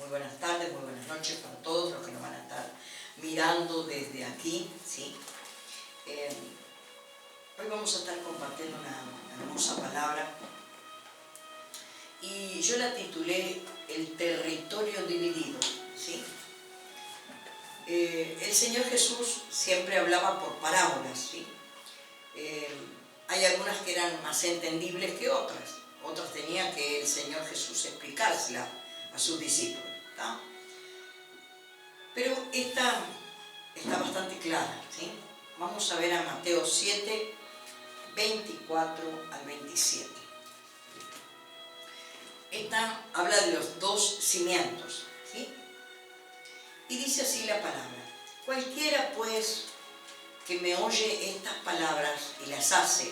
buenas tardes, muy buenas noches para todos los que nos van a estar mirando desde aquí, ¿sí? Hoy vamos a estar compartiendo una hermosa palabra y yo la titulé El territorio dividido, ¿sí? El Señor Jesús siempre hablaba por parábolas, ¿sí? Hay algunas que eran más entendibles que otras. Otras tenía que el Señor Jesús explicársela a sus discípulos, ¿tá? Pero esta está bastante clara, ¿sí? Vamos a ver a Mateo 7, 24 al 27. Esta habla de los dos cimientos, ¿sí? Y dice así la palabra: cualquiera pues que me oye estas palabras y las hace,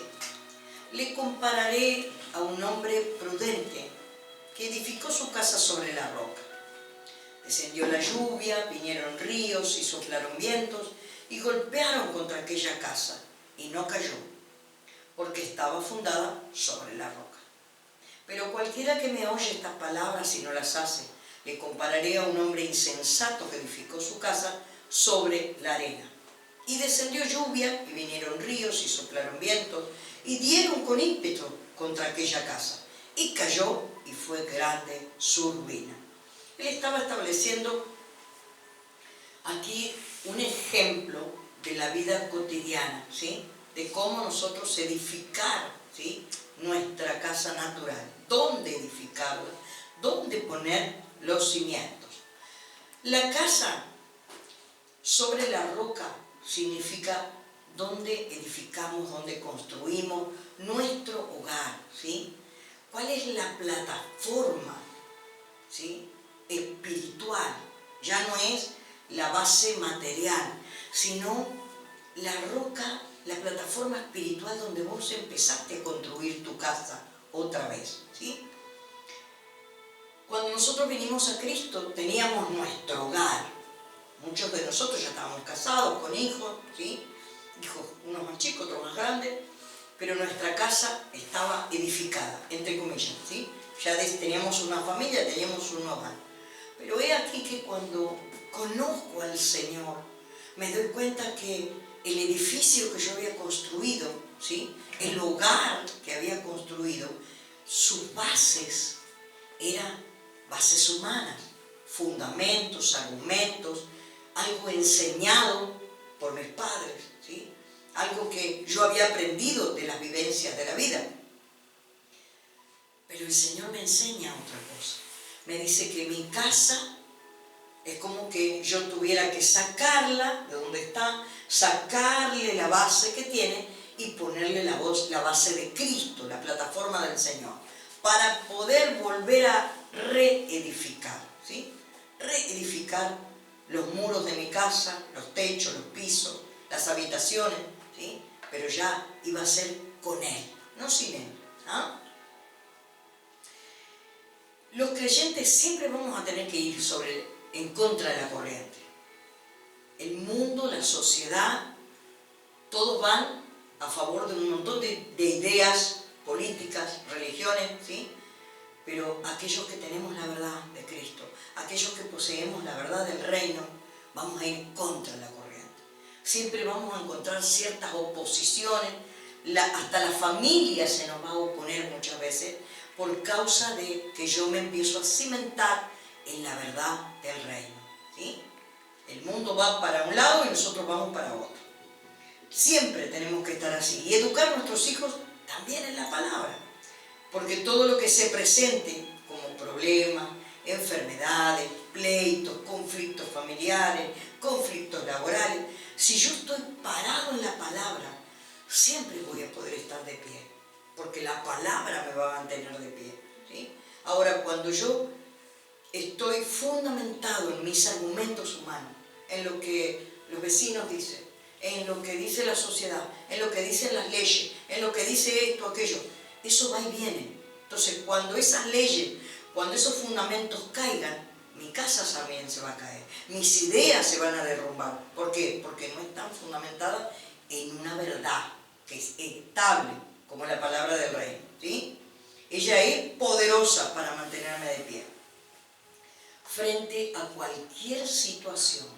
le compararé a un hombre prudente que edificó su casa sobre la roca. Descendió la lluvia, vinieron ríos y soplaron vientos y golpearon contra aquella casa, y no cayó, porque estaba fundada sobre la roca. Pero cualquiera que me oye estas palabras y no las hace, le compararé a un hombre insensato que edificó su casa sobre la arena. Y descendió lluvia, y vinieron ríos y soplaron vientos, y dieron con ímpetu contra aquella casa, y cayó, y fue grande su ruina. Él estaba estableciendo aquí un ejemplo de la vida cotidiana, ¿sí? De cómo nosotros edificar, ¿sí?, nuestra casa natural. ¿Dónde edificarla? ¿Dónde poner los cimientos? La casa sobre la roca significa dónde edificamos, dónde construimos nuestro hogar, ¿sí? ¿Cuál es la plataforma, ¿sí?, espiritual? Ya no es la base material, sino la roca, la plataforma espiritual donde vos empezaste a construir tu casa otra vez, ¿sí? Cuando nosotros vinimos a Cristo teníamos nuestro hogar. Muchos de nosotros ya estábamos casados, con hijos, ¿sí? Hijos, unos más chicos, otros más grandes, pero nuestra casa estaba edificada, entre comillas, ¿sí? Ya teníamos una familia, teníamos un hogar. Pero he aquí que cuando conozco al Señor, me doy cuenta que el edificio que yo había construido, ¿sí?, el hogar que había construido, sus bases eran bases humanas, fundamentos, argumentos, algo enseñado por mis padres, ¿sí?, algo que yo había aprendido de las vivencias de la vida. Pero el Señor me enseña otra cosa. Me dice que mi casa es como que yo tuviera que sacarla de donde está, sacarle la base que tiene y ponerle la base de Cristo, la plataforma del Señor, para poder volver a reedificar, ¿sí? Reedificar los muros de mi casa, los techos, los pisos, las habitaciones, ¿sí? Pero ya iba a ser con Él, no sin Él, ¿ah? Los creyentes siempre vamos a tener que ir en contra de la corriente. El mundo, la sociedad, todos van a favor de un montón de ideas políticas, religiones, ¿sí? Pero aquellos que tenemos la verdad de Cristo, aquellos que poseemos la verdad del reino, vamos a ir contra la corriente. Siempre vamos a encontrar ciertas oposiciones, hasta la familia se nos va a oponer muchas veces, por causa de que yo me empiezo a cimentar en la verdad del reino, ¿sí? El mundo va para un lado y nosotros vamos para otro. Siempre tenemos que estar así. Y educar a nuestros hijos también en la palabra. Porque todo lo que se presente como problemas, enfermedades, pleitos, conflictos familiares, conflictos laborales, si yo estoy parado en la palabra, siempre voy a poder estar de pie. Porque la palabra me va a mantener de pie, ¿sí? Ahora, cuando yo estoy fundamentado en mis argumentos humanos, en lo que los vecinos dicen, en lo que dice la sociedad, en lo que dicen las leyes, en lo que dice esto, aquello, eso va y viene. Entonces, cuando esas leyes, cuando esos fundamentos caigan, mi casa también se va a caer, mis ideas se van a derrumbar. ¿Por qué? Porque no están fundamentadas en una verdad que es estable, como la palabra del reino, ¿sí? Ella es poderosa para mantenerme de pie. frente a cualquier situación,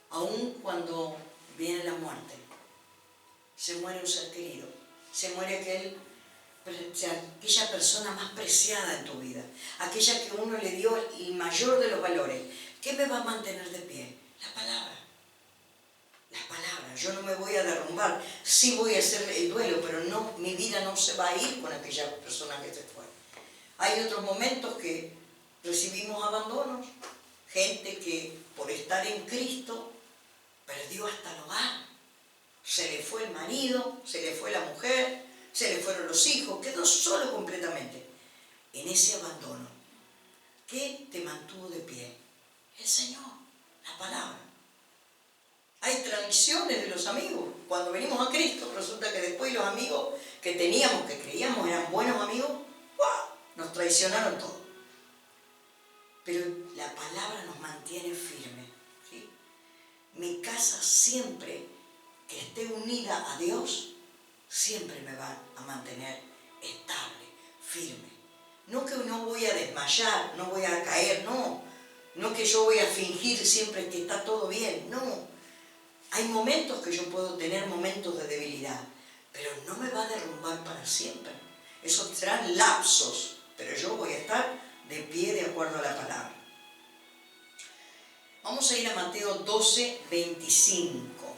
aun cuando viene la muerte, se muere un ser querido, se muere aquella persona más preciada en tu vida, aquella que uno le dio el mayor de los valores. ¿Qué me va a mantener de pie? La palabra. La palabra. Yo no me voy a derrumbar, sí voy a hacer el duelo, pero no, mi vida no se va a ir con aquella persona que se fue. Hay otros momentos que recibimos abandonos, gente que por estar en Cristo perdió hasta el hogar, se le fue el marido, se le fue la mujer, se le fueron los hijos, quedó solo completamente. En ese abandono, ¿qué te mantuvo de pie? El Señor, la palabra. Hay traiciones de los amigos. Cuando venimos a Cristo, resulta que después los amigos que teníamos, que creíamos eran buenos amigos, ¡guau!, nos traicionaron todos. Pero la palabra nos mantiene firmes, ¿sí? Mi casa siempre que esté unida a Dios, siempre me va a mantener estable, firme. No que no voy a desmayar, no voy a caer, no. No que yo voy a fingir siempre que está todo bien, no. Hay momentos que yo puedo tener momentos de debilidad, pero no me va a derrumbar para siempre. Esos serán lapsos, pero yo voy a estar de pie de acuerdo a la palabra. Vamos a ir a Mateo 12, 25.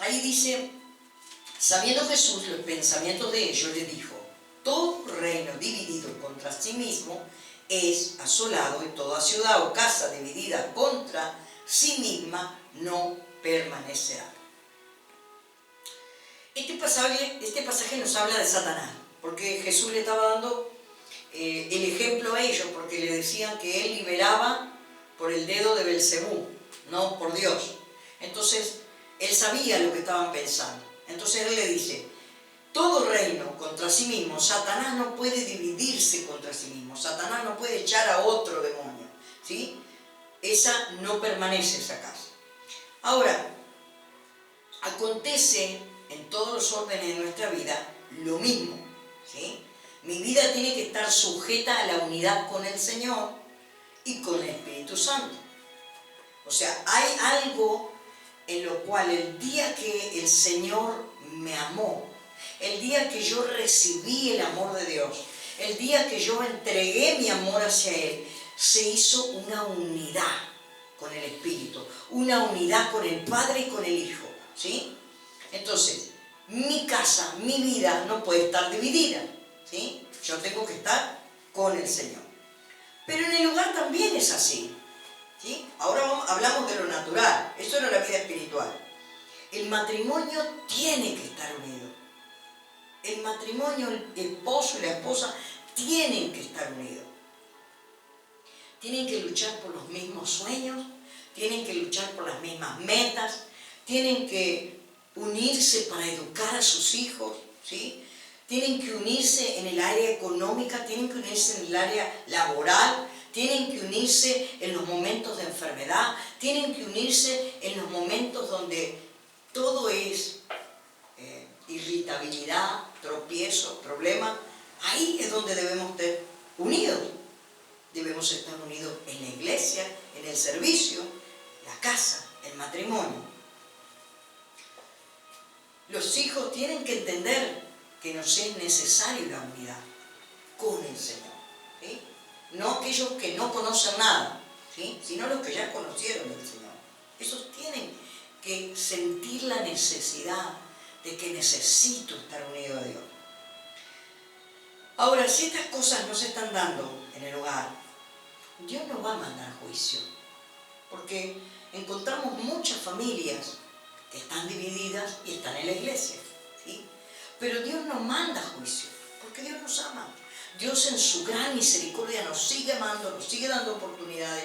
Ahí dice, sabiendo Jesús los pensamientos de ellos, le dijo, todo reino dividido contra sí mismo es asolado, y toda ciudad o casa dividida contra sí misma no permanecerá. Este pasaje nos habla de Satanás, porque Jesús le estaba dando el ejemplo a ellos, porque le decían que él liberaba por el dedo de Belcebú, no por Dios. Entonces, él sabía lo que estaban pensando. Entonces él le dice, todo reino contra sí mismo, Satanás no puede dividirse contra sí mismo, Satanás no puede echar a otro demonio, ¿sí? Esa no permanece, esa casa. Ahora, acontece en todos los órdenes de nuestra vida lo mismo, ¿sí? Mi vida tiene que estar sujeta a la unidad con el Señor y con el Espíritu Santo. O sea, hay algo en lo cual el día que el Señor me amó, el día que yo recibí el amor de Dios, el día que yo entregué mi amor hacia Él, se hizo una unidad con el Espíritu, una unidad con el Padre y con el Hijo, ¿sí? Entonces, mi casa, mi vida no puede estar dividida, ¿sí? Yo tengo que estar con el Señor. Pero en el hogar también es así, ¿sí? Ahora hablamos de lo natural, eso era la vida espiritual. El matrimonio tiene que estar unido. El matrimonio, el esposo y la esposa tienen que estar unidos. Tienen que luchar por los mismos sueños, tienen que luchar por las mismas metas, tienen que unirse para educar a sus hijos, ¿sí? Tienen que unirse en el área económica, tienen que unirse en el área laboral, tienen que unirse en los momentos de enfermedad, tienen que unirse en los momentos donde todo es irritabilidad, tropiezo, problema. Ahí es donde debemos estar unidos. Debemos estar unidos en la iglesia, en el servicio, la casa, el matrimonio. Los hijos tienen que entender que nos es necesaria la unidad con el Señor, ¿sí? No aquellos que no conocen nada, ¿sí? Sino los que ya conocieron al Señor. Esos tienen que sentir la necesidad de que necesito estar unido a Dios. Ahora, si estas cosas no se están dando en el hogar, Dios no va a mandar juicio, porque encontramos muchas familias que están divididas y están en la iglesia, ¿sí? Pero Dios no manda juicio, porque Dios nos ama. Dios en su gran misericordia nos sigue amando, nos sigue dando oportunidades.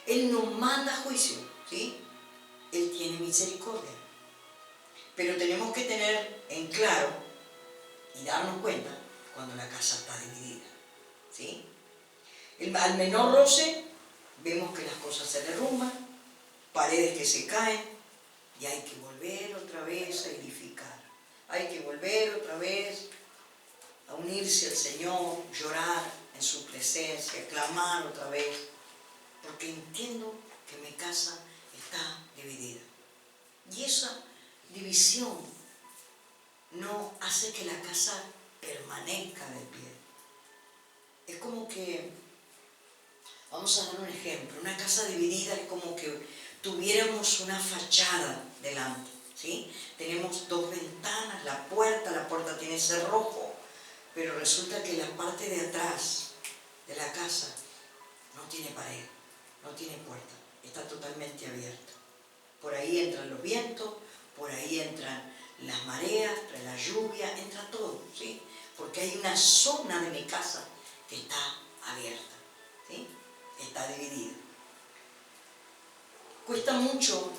Él no manda juicio, ¿sí? Él tiene misericordia. Pero tenemos que tener en claro y darnos cuenta cuando la casa está dividida, ¿sí? Al menor roce, vemos que las cosas se derrumban, paredes que se caen, y hay que volver otra vez a edificar. hay que volver otra vez a unirse al Señor, llorar en su presencia, clamar otra vez, porque entiendo que mi casa está dividida. Y esa división no hace que la casa permanezca de pie. Es como que, vamos a dar un ejemplo, una casa dividida es como que tuviéramos una fachada delante, ¿sí? Tenemos dos ventanas, la puerta tiene cerrojo, pero resulta que la parte de atrás de la casa no tiene pared, no tiene puerta, está totalmente abierta. Por ahí entran los vientos, por ahí entran las mareas, entra la lluvia, entra todo, ¿sí? Porque hay una zona de mi casa que está abierta, ¿sí? Está dividida. Cuesta mucho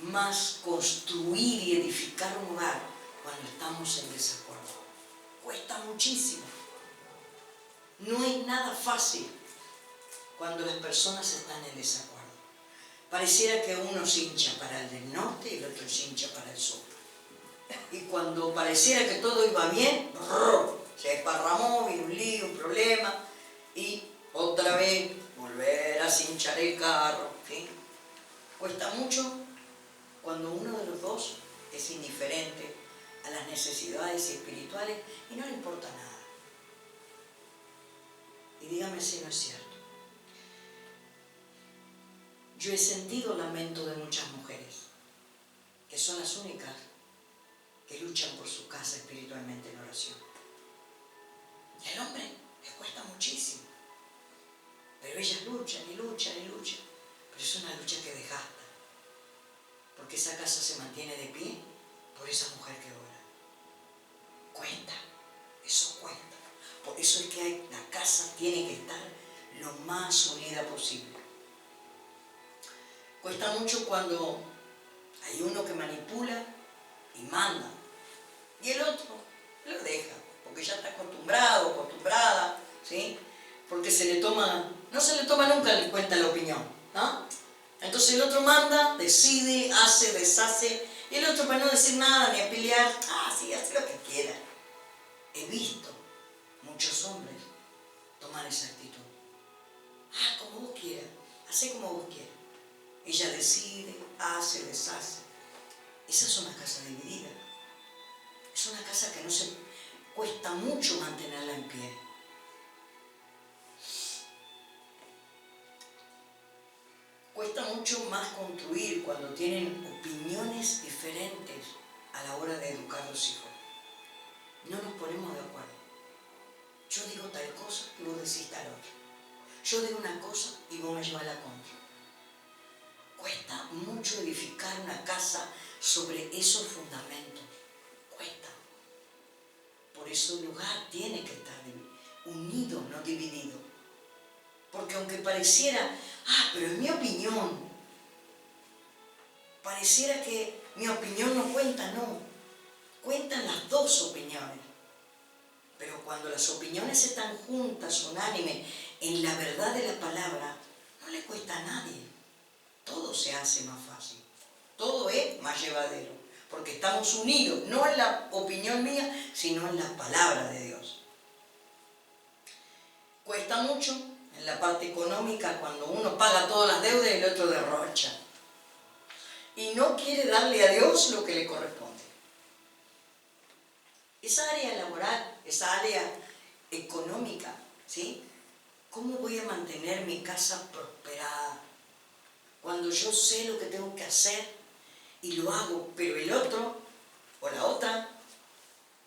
más construir y edificar un hogar cuando estamos en desacuerdo. Cuesta muchísimo. No es nada fácil cuando las personas están en desacuerdo. Pareciera que uno se hincha para el del norte y el otro se hincha para el sur. Y cuando pareciera que todo iba bien, se desparramó, vino un lío, un problema, y otra vez volver a cinchar el carro, ¿sí? Cuesta mucho cuando uno de los dos es indiferente a las necesidades espirituales y no le importa nada. Y dígame si no es cierto. Yo he sentido lamento de muchas mujeres, que son las únicas que luchan por su casa espiritualmente en oración. Y al hombre les cuesta muchísimo. Pero ellas luchan y luchan y luchan. Pero es una lucha que desgasta. Porque esa casa se mantiene de pie por esa mujer que ora. Cuesta, eso cuesta. Por eso es que la casa tiene que estar lo más unida posible. Cuesta mucho cuando hay uno que manipula y manda. Y el otro lo deja, porque ya está acostumbrado, acostumbrada, ¿sí? Porque no se le toma nunca en cuenta la opinión, ¿no? Entonces el otro manda, decide, hace, deshace, y el otro, para no decir nada ni a pelear, sí, hace lo que quiera. He visto muchos hombres tomar esa actitud. Como vos quieras, hace como vos quieras. Ella decide, hace, deshace. Esa es una casa dividida. Es una casa que cuesta mucho mantenerla en pie. Cuesta mucho más construir cuando tienen opiniones diferentes a la hora de educar a los hijos. No nos ponemos de acuerdo. Yo digo tal cosa y vos decís tal otra. Yo digo una cosa y vos me llevas la contra. Cuesta mucho edificar una casa sobre esos fundamentos. Cuesta. Por eso el lugar tiene que estar unido, no dividido. Porque aunque pareciera, pero es mi opinión, pareciera que mi opinión no cuenta, no. Cuentan las dos opiniones. Pero cuando las opiniones están juntas, unánimes, en la verdad de la palabra, no le cuesta a nadie. Todo se hace más fácil. Todo es más llevadero. Porque estamos unidos, no en la opinión mía, sino en la palabra de Dios. Cuesta mucho en la parte económica cuando uno paga todas las deudas y el otro derrocha. Y no quiere darle a Dios lo que le corresponde. Esa área laboral, esa área económica, ¿sí? ¿Cómo voy a mantener mi casa prosperada? Cuando yo sé lo que tengo que hacer y lo hago, pero el otro o la otra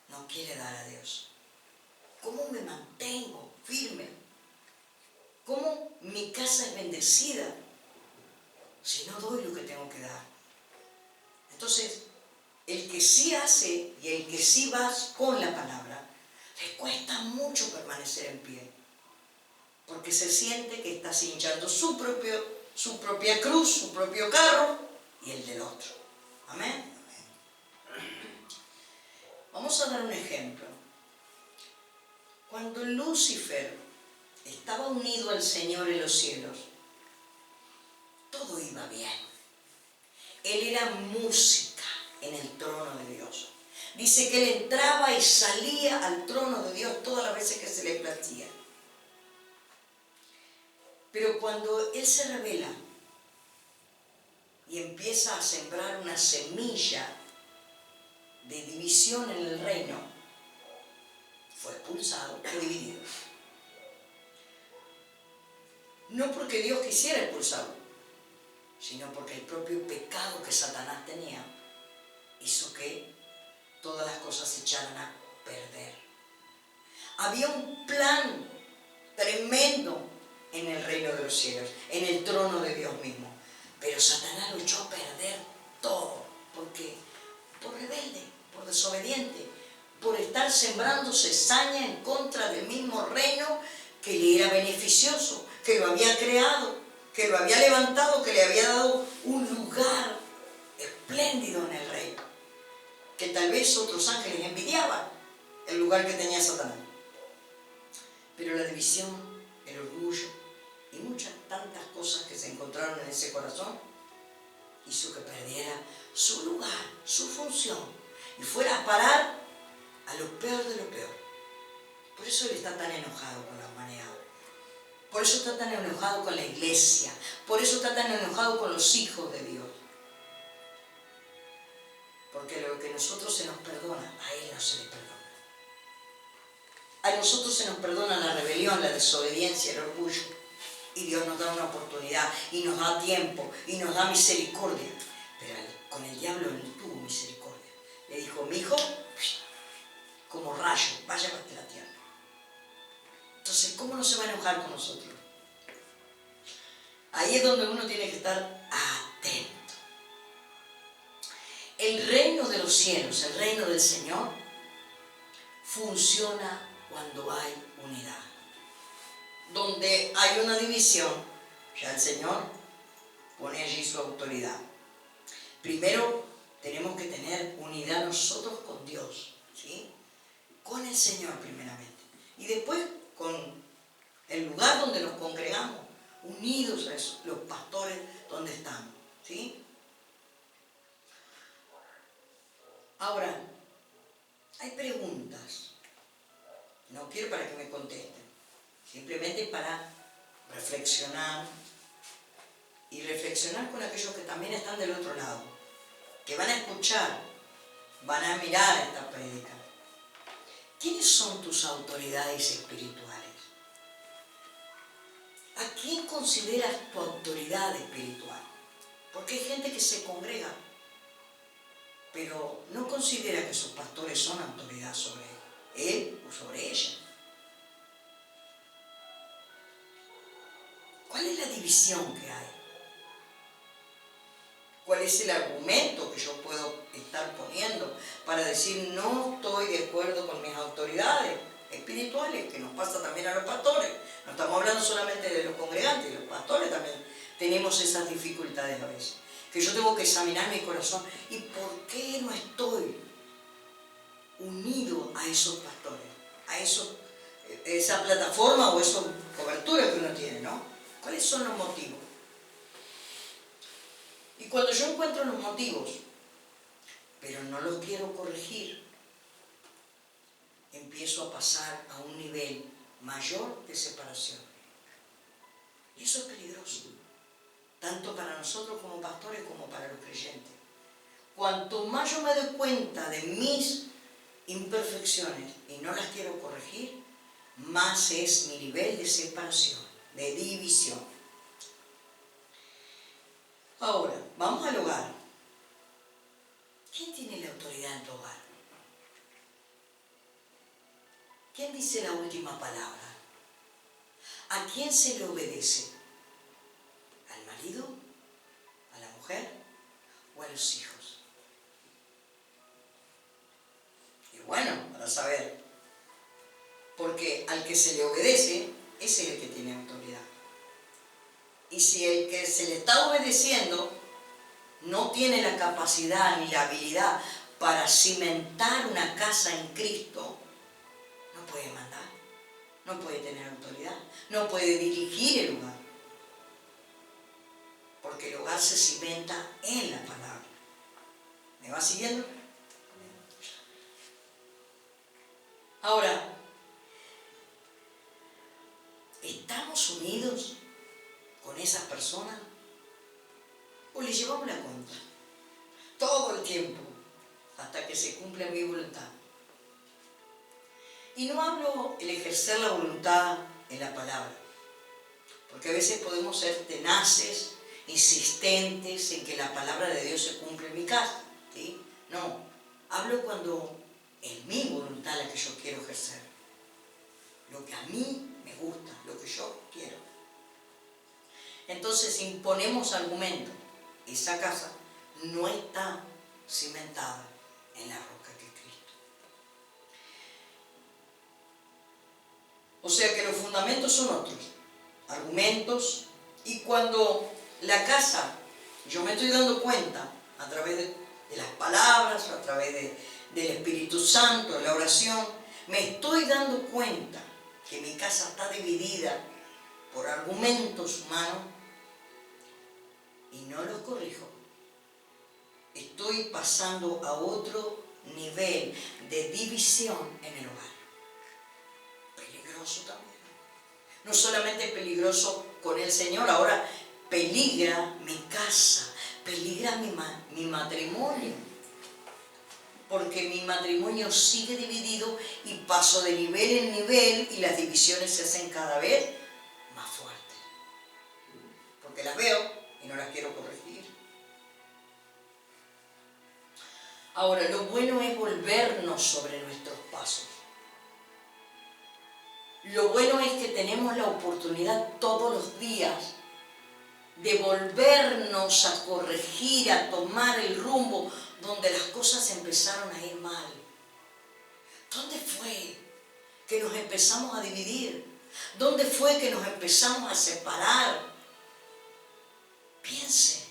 no quiere dar a Dios. ¿Cómo me mantengo firme? ¿Cómo mi casa es bendecida si no doy lo que tengo que dar? Entonces, el que sí hace y el que sí va con la palabra, le cuesta mucho permanecer en pie. Porque se siente que está cinchando su propia cruz, su propio carro y el del otro. Amén. Vamos a dar un ejemplo. Cuando Lucifer estaba unido al Señor en los cielos, todo iba bien. Él era música en el trono de Dios. Dice que él entraba y salía al trono de Dios todas las veces que se le placía. Pero cuando él se revela y empieza a sembrar una semilla de división en el reino, fue expulsado, fue dividido. No porque Dios quisiera expulsarlo, sino porque el propio pecado que Satanás tenía hizo que todas las cosas se echaran a perder. Había un plan tremendo en el reino de los cielos, en el trono de Dios mismo, pero Satanás lo echó a perder todo. ¿Por qué? Por rebelde, por desobediente, por estar sembrando cizaña en contra del mismo reino que le era beneficioso, que lo había creado, que lo había levantado, que le había dado un lugar espléndido en el reino, que tal vez otros ángeles envidiaban el lugar que tenía Satanás. Pero la división, el orgullo y muchas tantas cosas que se encontraron en ese corazón hizo que perdiera su lugar, su función, y fuera a parar a lo peor de lo peor. Por eso él está tan enojado con la humanidad. Por eso está tan enojado con la iglesia. Por eso está tan enojado con los hijos de Dios. Porque lo que a nosotros se nos perdona, a él no se le perdona. A nosotros se nos perdona la rebelión, la desobediencia, el orgullo. Y Dios nos da una oportunidad, y nos da tiempo, y nos da misericordia. Pero con el diablo no tuvo misericordia. Le dijo, mi hijo, como rayo, vaya hasta la tierra. Entonces, ¿cómo no se va a enojar con nosotros? Ahí es donde uno tiene que estar atento. El reino de los cielos, el reino del Señor, funciona cuando hay unidad. Donde hay una división, ya el Señor pone allí su autoridad. Primero tenemos que tener unidad nosotros con Dios, ¿sí? Con el Señor primeramente. Y después con el lugar donde nos congregamos, unidos a eso, los pastores donde estamos, ¿sí? Ahora, hay preguntas. No quiero para que me contesten, simplemente para reflexionar y reflexionar con aquellos que también están del otro lado, que van a escuchar, van a mirar esta prédica. ¿Quiénes son tus autoridades espirituales? ¿A quién consideras tu autoridad espiritual? Porque hay gente que se congrega, pero no considera que sus pastores son autoridad sobre él o sobre ella. ¿Cuál es la división que hay? ¿Cuál es el argumento que yo puedo estar poniendo para decir no estoy de acuerdo con mis autoridades espirituales, que nos pasa también a los pastores? No estamos hablando solamente de los congregantes, los pastores también tenemos esas dificultades a veces. Que yo tengo que examinar mi corazón. ¿Y por qué no estoy unido a esos pastores? A esa plataforma o esas coberturas que uno tiene, ¿no? ¿Cuáles son los motivos? Y cuando yo encuentro los motivos, pero no los quiero corregir, empiezo a pasar a un nivel mayor de separación. Y eso es peligroso, tanto para nosotros como pastores como para los creyentes. Cuanto más yo me doy cuenta de mis imperfecciones y no las quiero corregir, más es mi nivel de separación, de división. Ahora, vamos al hogar. ¿Quién tiene la autoridad en tu hogar? ¿Quién dice la última palabra? ¿A quién se le obedece? ¿Al marido? ¿A la mujer? ¿O a los hijos? Y bueno, para saber. Porque al que se le obedece, ese es el que tiene autoridad. Y si el que se le está obedeciendo no tiene la capacidad ni la habilidad para cimentar una casa en Cristo, no puede mandar, no puede tener autoridad, no puede dirigir el hogar. Porque el hogar se cimenta en la palabra. ¿Me va siguiendo? unidos con esas personas? ¿O le llevamos la cuenta? Todo el tiempo, hasta que se cumpla mi voluntad. Y no hablo el ejercer la voluntad en la palabra, porque a veces podemos ser tenaces, insistentes en que la palabra de Dios se cumpla en mi casa, ¿sí? No, hablo cuando es mi voluntad la que yo quiero ejercer, lo que a mí me gusta, lo que yo quiero. Entonces imponemos argumentos. Esa casa no está cimentada en la roca que es Cristo. O sea que los fundamentos son otros, argumentos, y cuando la casa, yo me estoy dando cuenta a través de las palabras, a través del Espíritu Santo, de la oración, me estoy dando cuenta que mi casa está dividida por argumentos humanos y no los corrijo. Estoy pasando a otro nivel de división en el hogar. Peligroso también. No solamente peligroso con el Señor, ahora peligra mi casa, peligra mi matrimonio. Porque mi matrimonio sigue dividido y paso de nivel en nivel y las divisiones se hacen cada vez más fuertes. Porque las veo y no las quiero corregir. Ahora, lo bueno es volvernos sobre nuestros pasos. Lo bueno es que tenemos la oportunidad todos los días de volvernos a corregir, a tomar el rumbo donde las cosas empezaron a ir mal. ¿Dónde fue que nos empezamos a dividir? ¿Dónde fue que nos empezamos a separar? Piense,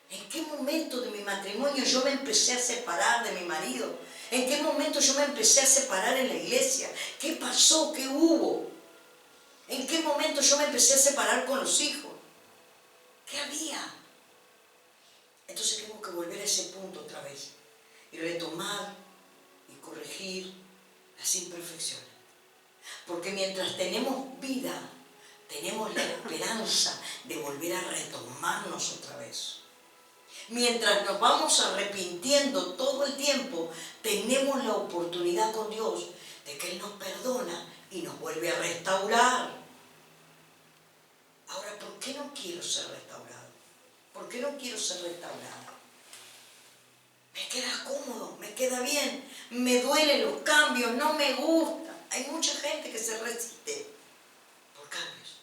¿en qué momento de mi matrimonio yo me empecé a separar de mi marido? ¿En qué momento yo me empecé a separar en la iglesia? ¿Qué pasó? ¿Qué hubo? ¿En qué momento yo me empecé a separar con los hijos? ¿Qué había? Entonces tengo que volver a ese punto otra vez y retomar y corregir las imperfecciones. Porque mientras tenemos vida, tenemos la esperanza de volver a retomarnos otra vez. Mientras nos vamos arrepintiendo todo el tiempo, tenemos la oportunidad con Dios de que Él nos perdona y nos vuelve a restaurar. Ahora, ¿por qué no quiero ser restaurado? ¿Por qué no quiero ser restaurado? Me queda cómodo, me queda bien, me duelen los cambios, no me gusta. Hay mucha gente que se resiste por cambios.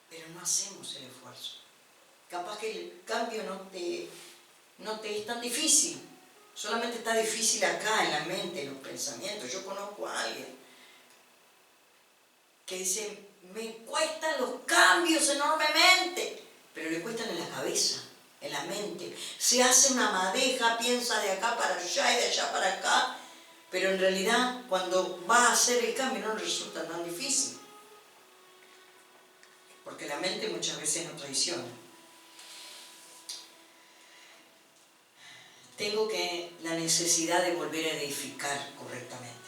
Pero no hacemos el esfuerzo. Capaz que el cambio no te es tan difícil. Solamente está difícil acá, en la mente, en los pensamientos. Yo conozco a alguien que dice, me cuestan los cambios enormemente, pero le cuestan en la cabeza, en la mente. Se hace una madeja, piensa de acá para allá y de allá para acá, pero en realidad cuando va a hacer el cambio no le resulta tan difícil. Porque la mente muchas veces nos traiciona. Tengo la necesidad de volver a edificar correctamente.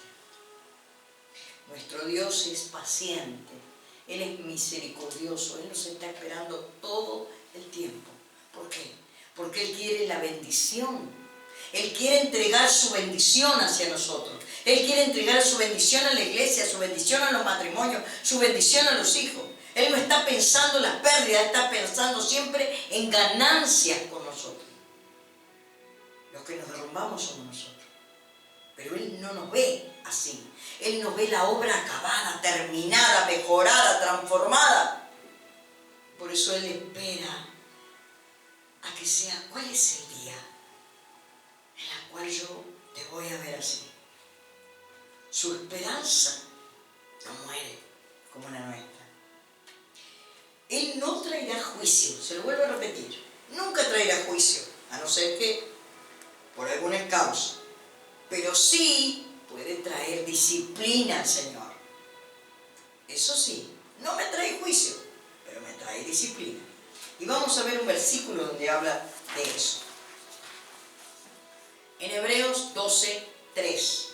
Nuestro Dios es paciente, Él es misericordioso, Él nos está esperando todo el tiempo. ¿Por qué? Porque Él quiere la bendición. Él quiere entregar su bendición hacia nosotros. Él quiere entregar su bendición a la iglesia, su bendición a los matrimonios, su bendición a los hijos. Él no está pensando en las pérdidas, está pensando siempre en ganancias con nosotros. Los que nos derrumbamos somos nosotros. Pero Él no nos ve así. Él nos ve la obra acabada, terminada, mejorada, transformada. Por eso Él espera a que sea, ¿cuál es el día en el cual yo te voy a ver así? Su esperanza no muere como la nuestra. Él no traerá juicio, se lo vuelvo a repetir. Nunca traerá juicio, a no ser que por alguna causa. Pero sí puede traer disciplina al Señor. Eso sí, no me trae juicio, pero me trae disciplina. Y vamos a ver un versículo donde habla de eso. En Hebreos 12:3.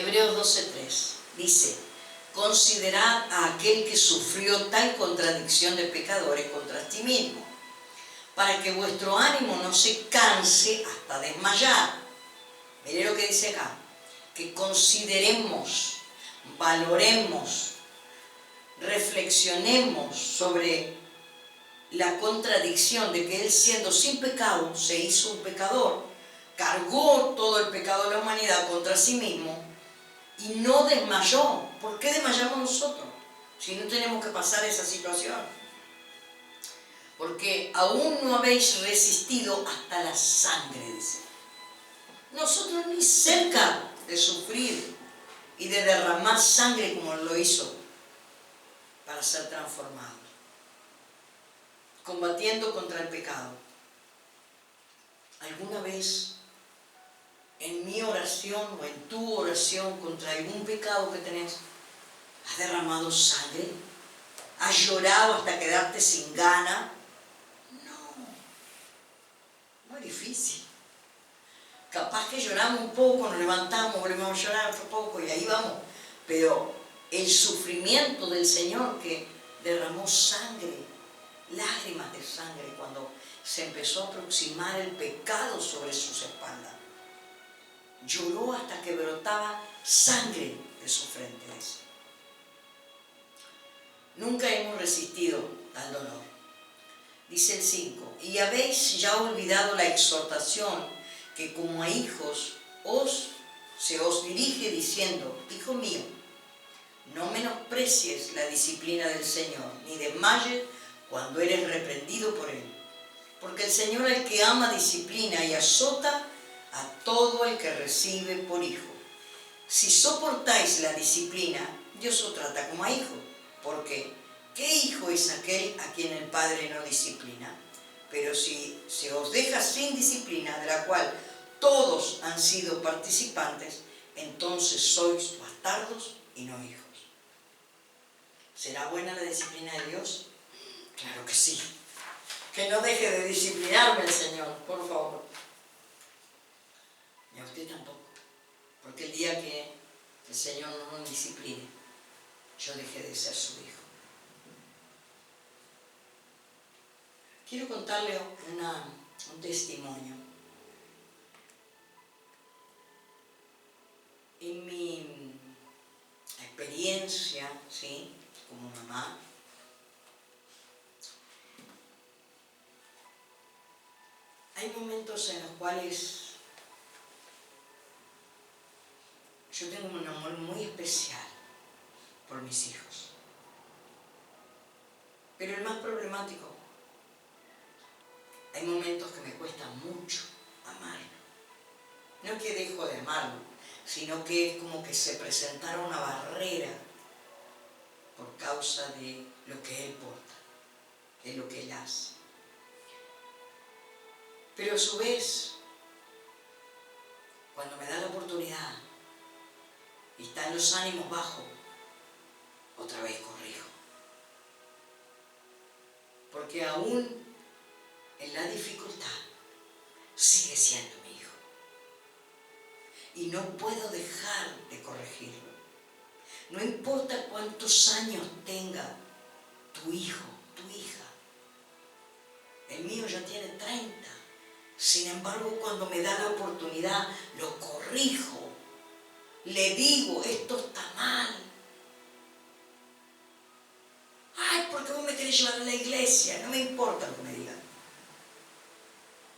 Hebreos 12:3 dice: considerad a aquel que sufrió tal contradicción de pecadores contra sí mismo, para que vuestro ánimo no se canse hasta desmayar. Mire lo que dice acá, que consideremos, valoremos, reflexionemos sobre la contradicción de que Él, siendo sin pecado, se hizo un pecador, cargó todo el pecado de la humanidad contra sí mismo y no desmayó. ¿Por qué desmayamos nosotros si no tenemos que pasar esa situación? Porque aún no habéis resistido hasta la sangre, dice. Nosotros ni cerca de sufrir y de derramar sangre como lo hizo para ser transformados, combatiendo contra el pecado. ¿Alguna vez en mi oración o en tu oración contra algún pecado que tenés, has derramado sangre? ¿Has llorado hasta quedarte sin gana? No es difícil. Capaz que lloramos un poco, nos levantamos, volvemos a llorar otro poco y ahí vamos. Pero el sufrimiento del Señor, que derramó sangre, lágrimas de sangre, cuando se empezó a aproximar el pecado sobre sus espaldas, lloró hasta que brotaba sangre de su frente. Nunca hemos resistido tal dolor. Dice el 5: y habéis ya olvidado la exhortación que como a hijos se os dirige diciendo: hijo mío, no menosprecies la disciplina del Señor, ni desmayes cuando eres reprendido por Él. Porque el Señor, al que ama, disciplina y azota a todo el que recibe por hijo. Si soportáis la disciplina, Dios os trata como a hijos. Porque ¿qué hijo es aquel a quien el Padre no disciplina? Pero si se os deja sin disciplina, de la cual todos han sido participantes, entonces sois bastardos y no hijos. ¿Será buena la disciplina de Dios? Claro que sí. Que no deje de disciplinarme el Señor, por favor. Ni a usted tampoco. Porque el día que el Señor no nos discipline, yo dejé de ser su hijo. Quiero contarle un testimonio. En mi experiencia, ¿sí?, como mamá, hay momentos en los cuales yo tengo un amor muy especial por mis hijos. Pero el más problemático, hay momentos que me cuesta mucho amarlo. No es que dejo de amarlo, sino que es como que se presentara una barrera por causa de lo que Él porta, de lo que Él hace. Pero a su vez, cuando me da la oportunidad y están los ánimos bajos, otra vez corrijo. Porque aún en la dificultad sigue siendo mi hijo. Y no puedo dejar de corregirlo. No importa cuántos años tenga tu hijo, tu hija. El mío ya tiene 30. Sin embargo, cuando me da la oportunidad, lo corrijo. Le digo, esto está mal. Ay, ¿por qué vos me querés llevar a la iglesia? No me importa lo que me digan.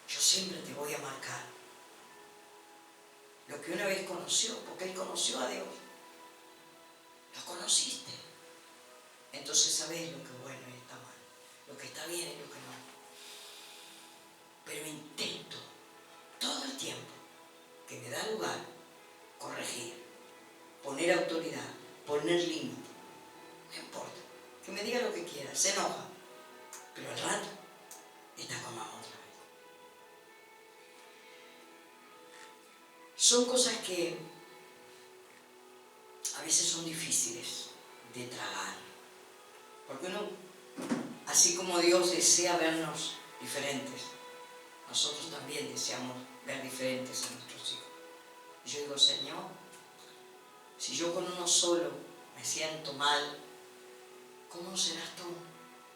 Yo siempre te voy a marcar lo que una vez conoció, porque él conoció a Dios. Lo conociste. Entonces sabés lo que es bueno y está mal, lo que está bien y lo que no. Pero intento todo el tiempo que me da lugar corregir, poner autoridad, poner límite. No importa, que me diga lo que quiera, se enoja, pero al rato está con mamá otra vez. Son cosas que a veces son difíciles de tragar, porque uno, así como Dios desea vernos diferentes, nosotros también deseamos ver diferentes a nuestros hijos. Y yo digo, Señor, Si yo con uno solo me siento mal, ¿cómo serás tú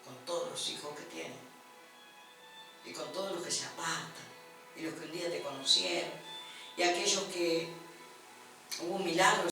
con todos los hijos que tienes? Y con todos los que se apartan, y los que un día te conocieron, y aquellos que hubo un milagro